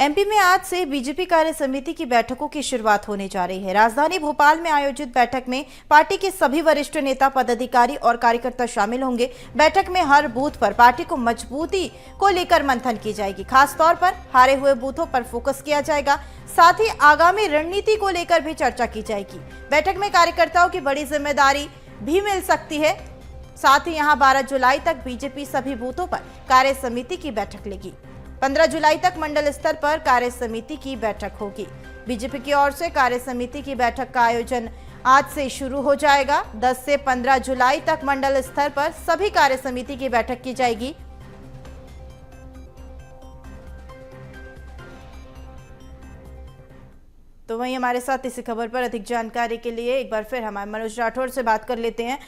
MP में आज से बीजेपी कार्य समिति की बैठकों की शुरुआत होने जा रही है। राजधानी भोपाल में आयोजित बैठक में पार्टी के सभी वरिष्ठ नेता, पदाधिकारी और कार्यकर्ता शामिल होंगे। बैठक में हर बूथ पर पार्टी को मजबूती को लेकर मंथन की जाएगी। खासतौर पर हारे हुए बूथों पर फोकस किया जाएगा। साथ ही आगामी रणनीति को लेकर भी चर्चा की जाएगी। बैठक में कार्यकर्ताओं की बड़ी जिम्मेदारी भी मिल सकती है। साथ ही यहां 12 जुलाई तक बीजेपी सभी बूथों पर कार्य समिति की बैठक लेगी। 15 जुलाई तक मंडल स्तर पर कार्य समिति की बैठक होगी। बीजेपी की ओर से कार्य समिति की बैठक का आयोजन आज से शुरू हो जाएगा। 10 से 15 जुलाई तक मंडल स्तर पर सभी कार्य समिति की बैठक की जाएगी। तो वहीं हमारे साथ इसी खबर पर अधिक जानकारी के लिए एक बार फिर हमारे मनोज राठौर से बात कर लेते हैं।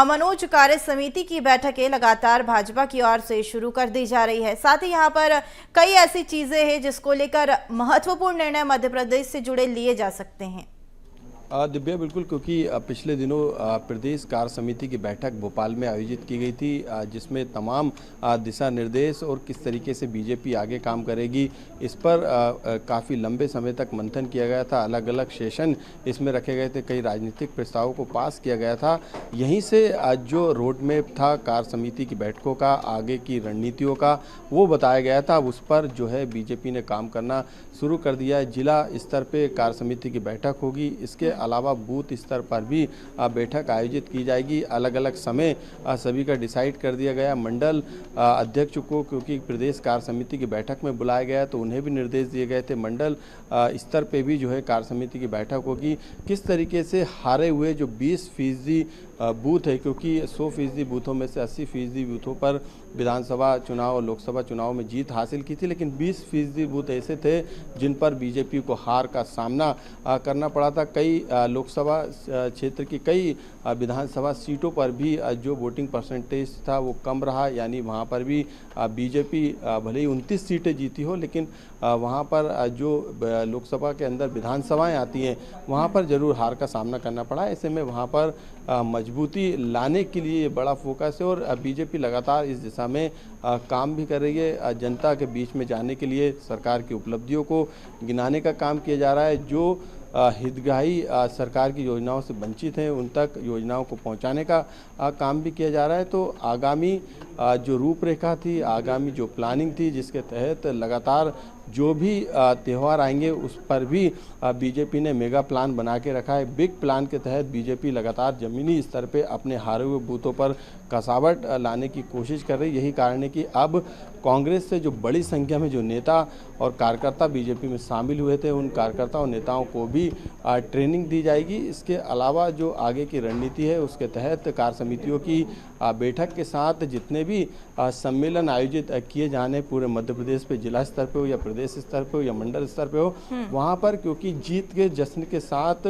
मनोज, कार्य समिति की बैठकें लगातार भाजपा की ओर से शुरू कर दी जा रही है। साथ ही यहाँ पर कई ऐसी चीजें हैं जिसको लेकर महत्वपूर्ण निर्णय मध्य प्रदेश से जुड़े लिए जा सकते हैं। दिव्या, बिल्कुल, क्योंकि पिछले दिनों प्रदेश कार्य समिति की बैठक भोपाल में आयोजित की गई थी, जिसमें तमाम दिशा निर्देश और किस तरीके से बीजेपी आगे काम करेगी इस पर काफ़ी लंबे समय तक मंथन किया गया था। अलग अलग सेशन इसमें रखे गए थे, कई राजनीतिक प्रस्तावों को पास किया गया था। यहीं से जो रोड मैप था कार्य समिति की बैठकों का, आगे की रणनीतियों का, वो बताया गया था। उस पर जो है बीजेपी ने काम करना शुरू कर दिया है। जिला स्तर पे कार्य समिति की बैठक होगी। इसके अलावा बूथ स्तर पर भी बैठक आयोजित की जाएगी। अलग अलग समय सभी का डिसाइड कर दिया गया। मंडल अध्यक्ष को क्योंकि प्रदेश कार्य समिति की बैठक में बुलाया गया तो उन्हें भी निर्देश दिए गए थे। मंडल स्तर पे भी जो है कार्य समिति की बैठक होगी। किस तरीके से हारे हुए जो 20% बूथ है, क्योंकि 100% बूथों में से 80% बूथों पर विधानसभा चुनाव और लोकसभा चुनाव में जीत हासिल की थी, लेकिन 20% बूथ ऐसे थे जिन पर बीजेपी को हार का सामना करना पड़ा था। कई लोकसभा क्षेत्र की कई विधानसभा सीटों पर भी जो वोटिंग परसेंटेज था वो कम रहा, यानी वहाँ पर भी बीजेपी भले ही 29 सीटें जीती हो, लेकिन वहाँ पर जो लोकसभा के अंदर विधानसभाएं आती हैं वहाँ पर ज़रूर हार का सामना करना पड़ा। ऐसे में वहाँ पर मजबूती लाने के लिए बड़ा फोकस है और बीजेपी लगातार इस दिशा में काम भी कर रही है। जनता के बीच में जाने के लिए सरकार की उपलब्धियों को गिनाने का काम किया जा रहा है। जो हितग्राही सरकार की योजनाओं से वंचित हैं उन तक योजनाओं को पहुंचाने का काम भी किया जा रहा है। तो आगामी जो रूपरेखा थी, आगामी जो प्लानिंग थी, जिसके तहत लगातार जो भी त्यौहार आएंगे उस पर भी बीजेपी ने मेगा प्लान बना के रखा है। बिग प्लान के तहत बीजेपी लगातार ज़मीनी स्तर पे अपने हारे हुए बूथों पर कसावट लाने की कोशिश कर रही है। यही कारण है कि अब कांग्रेस से जो बड़ी संख्या में जो नेता और कार्यकर्ता बीजेपी में शामिल हुए थे, उन कार्यकर्ता और नेताओं को भी ट्रेनिंग दी जाएगी। इसके अलावा जो आगे की रणनीति है उसके तहत कार्य समितियों की बैठक के साथ जितने भी सम्मेलन आयोजित किए जाने पूरे मध्य प्रदेश पे, जिला स्तर पे हो या प्रदेश स्तर पे हो या मंडल स्तर पे हो, वहाँ पर क्योंकि जीत के जश्न के साथ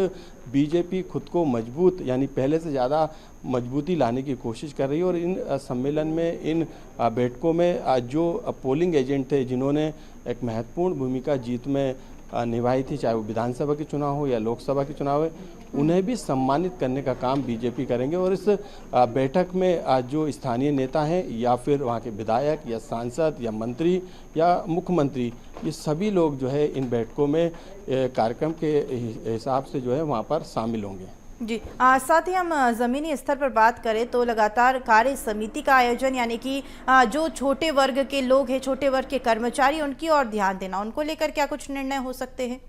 बीजेपी खुद को मजबूत, यानी पहले से ज़्यादा मजबूती लाने की कोशिश कर रही है। और इन सम्मेलन में, इन बैठकों में जो पोलिंग एजेंट थे जिन्होंने एक महत्वपूर्ण भूमिका जीत में निभाई थी, चाहे वो विधानसभा के चुनाव हो या लोकसभा के चुनाव है, उन्हें भी सम्मानित करने का काम बीजेपी करेंगे। और इस बैठक में जो स्थानीय नेता हैं या फिर वहाँ के विधायक या सांसद या मंत्री या मुख्यमंत्री, ये सभी लोग जो है इन बैठकों में कार्यक्रम के हिसाब से जो है वहाँ पर शामिल होंगे। जी, साथ ही हम ज़मीनी स्तर पर बात करें तो लगातार कार्य समिति का आयोजन, यानी कि जो छोटे वर्ग के लोग हैं, छोटे वर्ग के कर्मचारी, उनकी ओर ध्यान देना, उनको लेकर क्या कुछ निर्णय हो सकते हैं?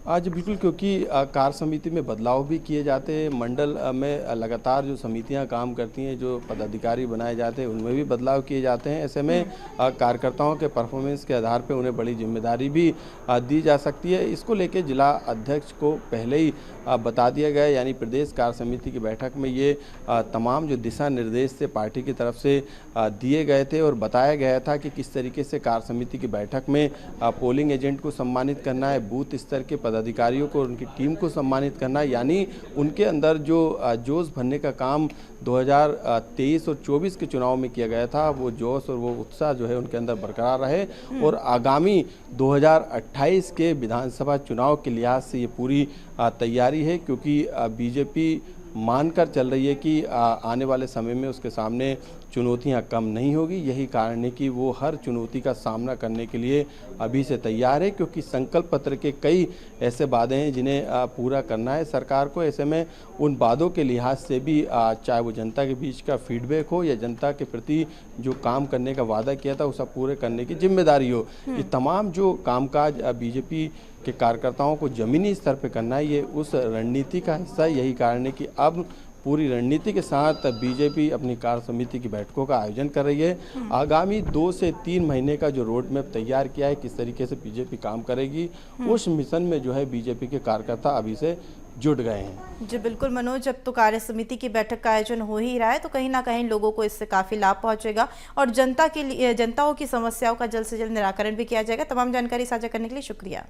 आज बिल्कुल, क्योंकि कार्य समिति में बदलाव भी किए जाते हैं। मंडल में लगातार जो समितियां काम करती हैं, जो पदाधिकारी बनाए जाते हैं, उनमें भी बदलाव किए जाते हैं। ऐसे में कार्यकर्ताओं के परफॉर्मेंस के आधार पर उन्हें बड़ी जिम्मेदारी भी दी जा सकती है। इसको लेकर जिला अध्यक्ष को पहले ही बता दिया गया, यानी प्रदेश कार्य समिति की बैठक में ये तमाम जो दिशा निर्देश थे पार्टी की तरफ से दिए गए थे और बताया गया था कि किस तरीके से कार्य समिति की बैठक में पोलिंग एजेंट को सम्मानित करना है, बूथ स्तर के पदाधिकारियों को, उनकी टीम को सम्मानित करना, यानी उनके अंदर जो जोश भरने का काम 2023 और 24 के चुनाव में किया गया था, वो जोश और वो उत्साह जो है उनके अंदर बरकरार रहे। और आगामी 2028 के विधानसभा चुनाव के लिहाज से ये पूरी तैयारी है, क्योंकि बीजेपी मानकर चल रही है कि आने वाले समय में उसके सामने चुनौतियां कम नहीं होगी। यही कारण है कि वो हर चुनौती का सामना करने के लिए अभी से तैयार है, क्योंकि संकल्प पत्र के कई ऐसे वादे हैं जिन्हें पूरा करना है सरकार को। ऐसे में उन वादों के लिहाज से भी चाहे वो जनता के बीच का फीडबैक हो या जनता के प्रति जो काम करने का वादा किया था उसे पूरे करने की जिम्मेदारी हो, ये तमाम जो कामकाज बीजेपी के कार्यकर्ताओं को जमीनी स्तर पर करना है, ये उस रणनीति का हिस्सा है। यही कारण है कि अब पूरी रणनीति के साथ बीजेपी अपनी कार्य समिति की बैठकों का आयोजन कर रही है। आगामी 2 से 3 महीने का जो रोड मैप तैयार किया है, किस तरीके से बीजेपी काम करेगी, उस मिशन में जो है बीजेपी के कार्यकर्ता अभी से जुट गए हैं। जी बिल्कुल मनोज, अब तो कार्य समिति की बैठक का आयोजन हो ही रहा है, तो कहीं ना कहीं लोगों को इससे काफी लाभ पहुंचेगा और जनताओं की समस्याओं का जल्द से जल्द निराकरण भी किया जाएगा। तमाम जानकारी साझा करने के लिए शुक्रिया।